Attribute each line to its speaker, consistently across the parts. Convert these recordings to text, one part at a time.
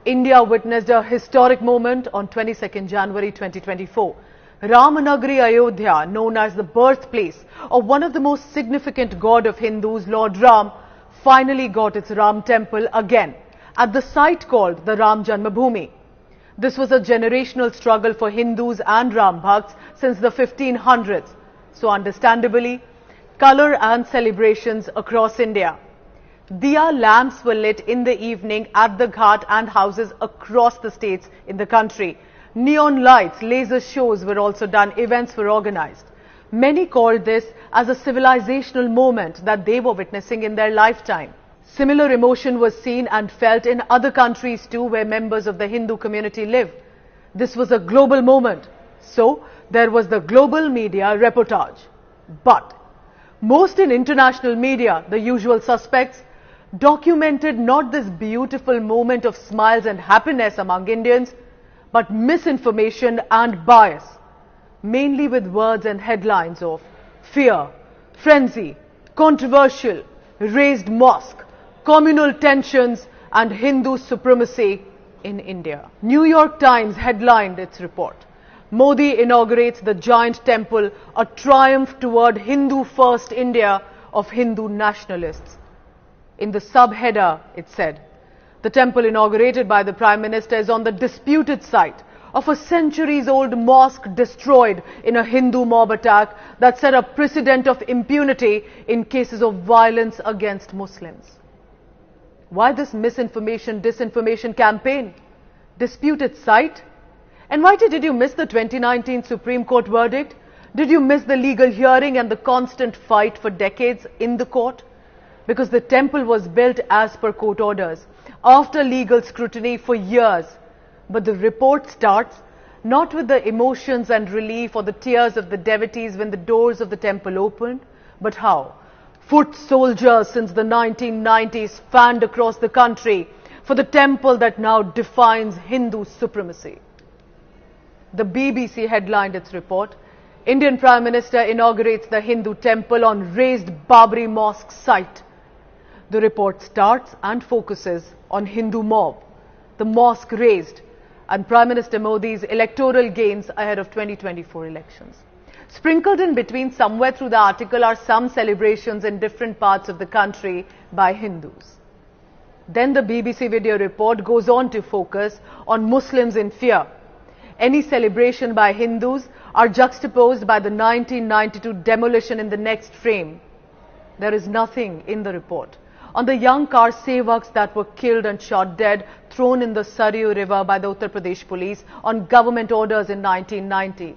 Speaker 1: India witnessed a historic moment on 22nd January 2024. Ramanagari Ayodhya, known as the birthplace of one of the most significant god of Hindus, Lord Ram, finally got its Ram temple again at the site called the Ram Janmabhoomi. This was a generational struggle for Hindus and Ram Bhakts since the 1500s. So understandably, color and celebrations across India. Diya lamps were lit in the evening at the ghat and houses across the states in the country. Neon lights, laser shows were also done, events were organized. Many called this as a civilizational moment that they were witnessing in their lifetime. Similar emotion was seen and felt in other countries too, where members of the Hindu community live. This was a global moment. So, there was the global media reportage. But most in international media, the usual suspects, documented not this beautiful moment of smiles and happiness among Indians, but misinformation and bias, mainly with words and headlines of fear, frenzy, controversial, raised mosque, communal tensions and Hindu supremacy in India. New York Times headlined its report. Modi inaugurates the giant temple, a triumph toward Hindu-first India of Hindu nationalists. In the subheader, it said, the temple inaugurated by the Prime Minister is on the disputed site of a centuries-old mosque destroyed in a Hindu mob attack that set a precedent of impunity in cases of violence against Muslims. Why this misinformation, disinformation campaign? Disputed site? And why did you miss the 2019 Supreme Court verdict? Did you miss the legal hearing and the constant fight for decades in the court? Because the temple was built as per court orders, after legal scrutiny for years. But the report starts not with the emotions and relief or the tears of the devotees when the doors of the temple opened, but how foot soldiers since the 1990s fanned across the country for the temple that now defines Hindu supremacy. The BBC headlined its report, Indian Prime Minister inaugurates the Hindu temple on raised Babri Mosque site. The report starts and focuses on Hindu mob, the mosque raised, and Prime Minister Modi's electoral gains ahead of 2024 elections. Sprinkled in between somewhere through the article are some celebrations in different parts of the country by Hindus. Then the BBC video report goes on to focus on Muslims in fear. Any celebration by Hindus are juxtaposed by the 1992 demolition in the next frame. There is nothing in the report on the young car sevaks that were killed and shot dead, thrown in the Saryu River by the Uttar Pradesh police on government orders in 1990.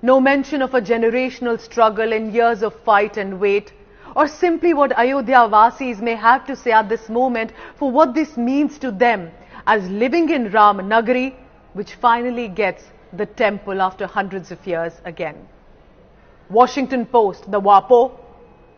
Speaker 1: No mention of a generational struggle in years of fight and wait, or simply what Ayodhya Vasis may have to say at this moment for what this means to them as living in Ramanagari, which finally gets the temple after hundreds of years again. Washington Post, the WAPO,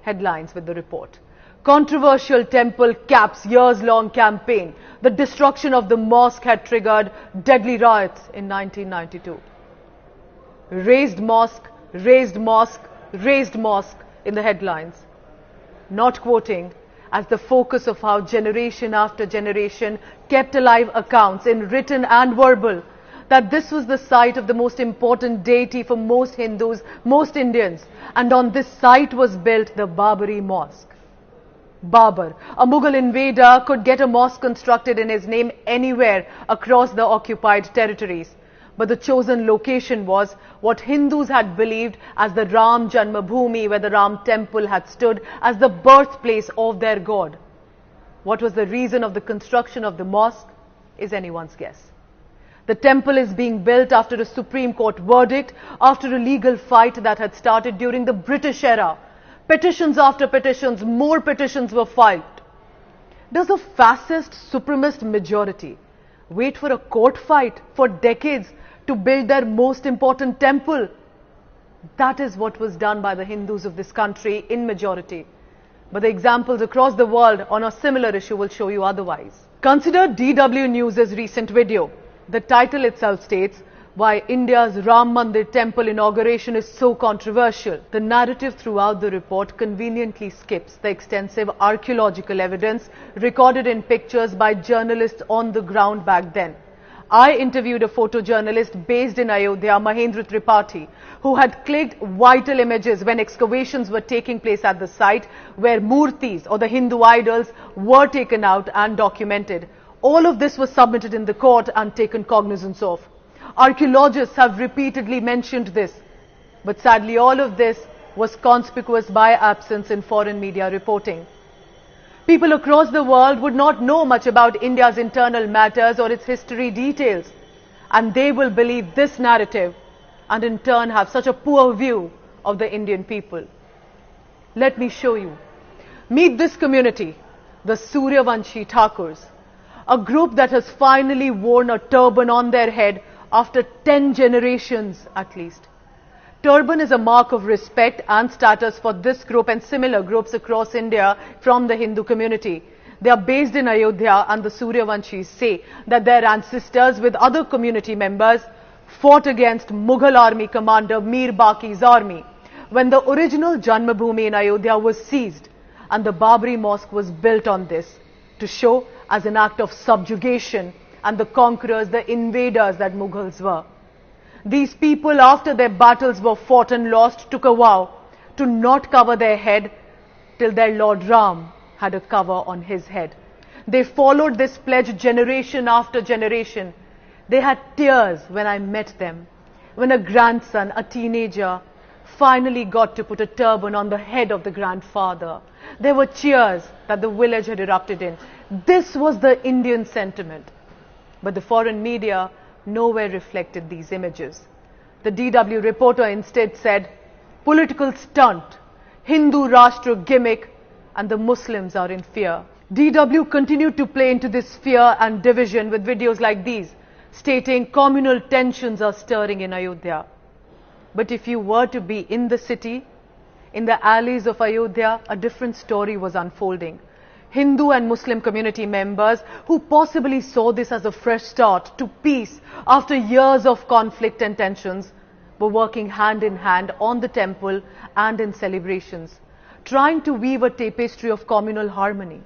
Speaker 1: headlines with the report. Controversial temple caps years-long campaign. The destruction of the mosque had triggered deadly riots in 1992. Raised mosque, raised mosque, raised mosque in the headlines. Not quoting as the focus of how generation after generation kept alive accounts in written and verbal that this was the site of the most important deity for most Hindus, most Indians, and on this site was built the Babri Mosque. Babur, a Mughal invader, could get a mosque constructed in his name anywhere across the occupied territories. But the chosen location was what Hindus had believed as the Ram Janmabhoomi, where the Ram temple had stood as the birthplace of their god. What was the reason of the construction of the mosque is anyone's guess. The temple is being built after a Supreme Court verdict, after a legal fight that had started during the British era. Petitions after petitions, more petitions were filed. Does a fascist supremacist majority wait for a court fight for decades to build their most important temple? That is what was done by the Hindus of this country in majority. But the examples across the world on a similar issue will show you otherwise. Consider DW News' recent video. The title itself states, Why India's Ram Mandir temple inauguration is so controversial. The narrative throughout the report conveniently skips the extensive archaeological evidence recorded in pictures by journalists on the ground back then. I interviewed a photojournalist based in Ayodhya, Mahendra Tripathi, who had clicked vital images when excavations were taking place at the site where murtis or the Hindu idols were taken out and documented. All of this was submitted in the court and taken cognizance of. Archaeologists have repeatedly mentioned this, but sadly all of this was conspicuous by absence in foreign media reporting. People across the world would not know much about India's internal matters or its history details, and they will believe this narrative and in turn have such a poor view of the Indian people. Let me show you. Meet this community, the Suryavanshi Thakurs, a group that has finally worn a turban on their head after 10 generations at least. Turban is a mark of respect and status for this group and similar groups across India from the Hindu community. They are based in Ayodhya, and the Suryavanshis say that their ancestors with other community members fought against Mughal army commander Mir Baqi's army when the original Janmabhoomi in Ayodhya was seized, and the Babri Mosque was built on this to show as an act of subjugation and the conquerors, the invaders that Mughals were. These people, after their battles were fought and lost, took a vow to not cover their head till their Lord Ram had a cover on his head. They followed this pledge generation after generation. They had tears when I met them, when a grandson, a teenager, finally got to put a turban on the head of the grandfather. There were cheers that the village had erupted in. This was the Indian sentiment. But the foreign media nowhere reflected these images. The DW reporter instead said, political stunt, Hindu Rashtra gimmick, and the Muslims are in fear. DW continued to play into this fear and division with videos like these, stating communal tensions are stirring in Ayodhya. But if you were to be in the city, in the alleys of Ayodhya, a different story was unfolding. Hindu and Muslim community members who possibly saw this as a fresh start to peace after years of conflict and tensions were working hand in hand on the temple and in celebrations, trying to weave a tapestry of communal harmony.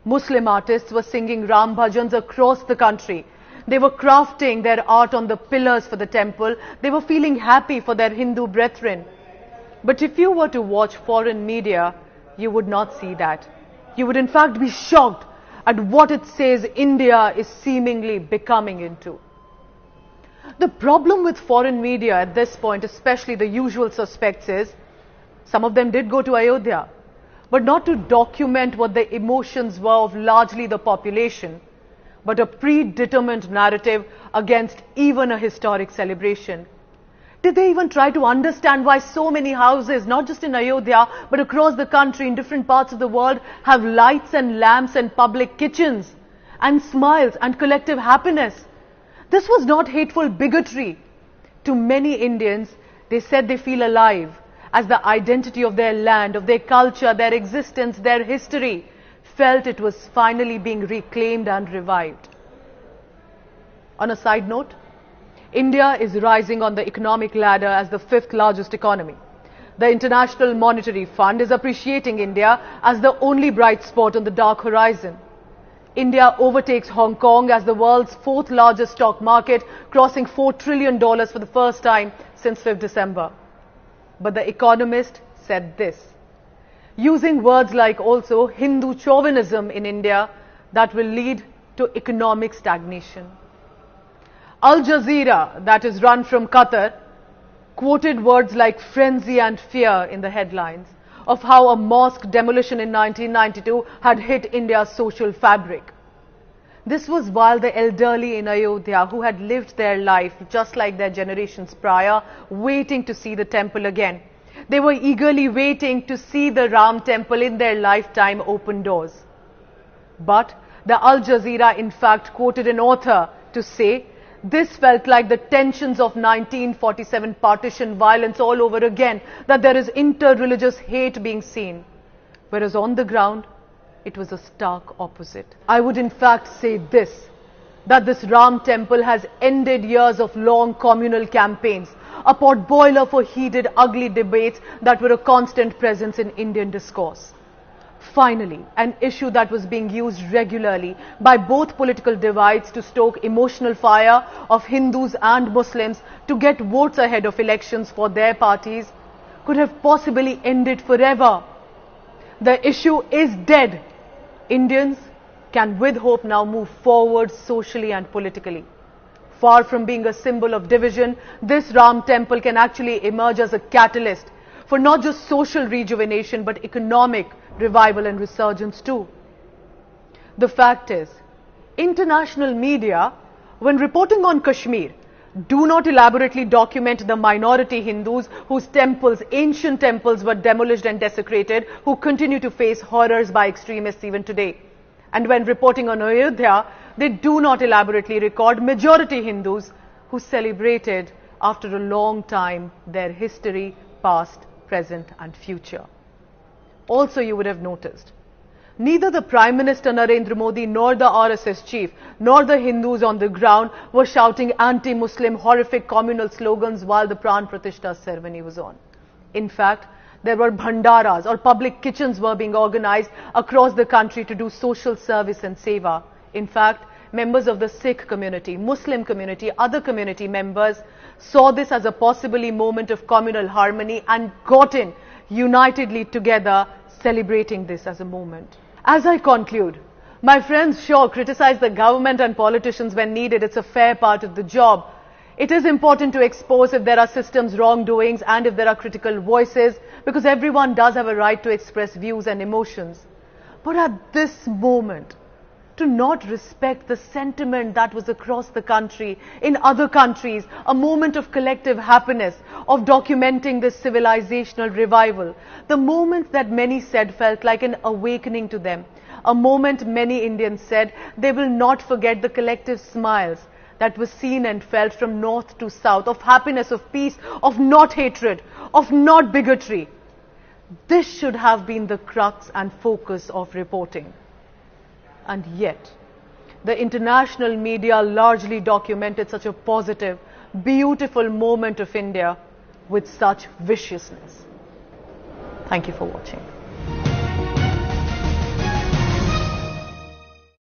Speaker 1: Muslim artists were singing Ram bhajans across the country. They were crafting their art on the pillars for the temple. They were feeling happy for their Hindu brethren. But if you were to watch foreign media, you would not see that. You would in fact be shocked at what it says India is seemingly becoming into. The problem with foreign media at this point, especially the usual suspects, is some of them did go to Ayodhya, but not to document what the emotions were of largely the population, but a predetermined narrative against even a historic celebration. Did they even try to understand why so many houses, not just in Ayodhya, but across the country in different parts of the world, have lights and lamps and public kitchens and smiles and collective happiness? This was not hateful bigotry. To many Indians, they said they feel alive as the identity of their land, of their culture, their existence, their history, felt it was finally being reclaimed and revived. On a side note, India is rising on the economic ladder as the 5th largest economy. The International Monetary Fund is appreciating India as the only bright spot on the dark horizon. India overtakes Hong Kong as the world's 4th largest stock market, crossing $4 trillion for the first time since 5th December. But The Economist said this, using words like also Hindu chauvinism in India that will lead to economic stagnation. Al Jazeera, that is run from Qatar, quoted words like frenzy and fear in the headlines of how a mosque demolition in 1992 had hit India's social fabric. This was while the elderly in Ayodhya, who had lived their life just like their generations prior, waiting to see the temple again. They were eagerly waiting to see the Ram temple in their lifetime open doors. But the Al Jazeera in fact quoted an author to say, this felt like the tensions of 1947 partition violence all over again, that there is inter-religious hate being seen. Whereas on the ground, it was a stark opposite. I would in fact say this, that this Ram temple has ended years of long communal campaigns, a potboiler for heated, ugly debates that were a constant presence in Indian discourse. Finally, an issue that was being used regularly by both political divides to stoke emotional fire of Hindus and Muslims to get votes ahead of elections for their parties could have possibly ended forever. The issue is dead. Indians can with hope now move forward socially and politically. Far from being a symbol of division, this Ram temple can actually emerge as a catalyst for not just social rejuvenation but economic revival and resurgence too. The fact is, international media, when reporting on Kashmir, do not elaborately document the minority Hindus whose temples, ancient temples, were demolished and desecrated, who continue to face horrors by extremists even today. And when reporting on Ayodhya, they do not elaborately record majority Hindus who celebrated after a long time their history, past, present and future. Also, you would have noticed, neither the Prime Minister Narendra Modi nor the RSS chief nor the Hindus on the ground were shouting anti-Muslim horrific communal slogans while the Pran Pratishtha ceremony was on. In fact, there were bhandaras or public kitchens were being organized across the country to do social service and seva. In fact, members of the Sikh community, Muslim community, other community members saw this as a possibly moment of communal harmony and got in unitedly together, celebrating this as a moment. As I conclude, my friends, sure, criticize the government and politicians when needed. It's a fair part of the job. It is important to expose if there are systems wrongdoings and if there are critical voices, because everyone does have a right to express views and emotions. But at this moment, to not respect the sentiment that was across the country, in other countries, a moment of collective happiness, of documenting this civilizational revival, the moment that many said felt like an awakening to them, a moment many Indians said they will not forget the collective smiles that was seen and felt from north to south, of happiness, of peace, of not hatred, of not bigotry. This should have been the crux and focus of reporting. And yet, the international media largely documented such a positive, beautiful moment of India with such viciousness. Thank you for watching.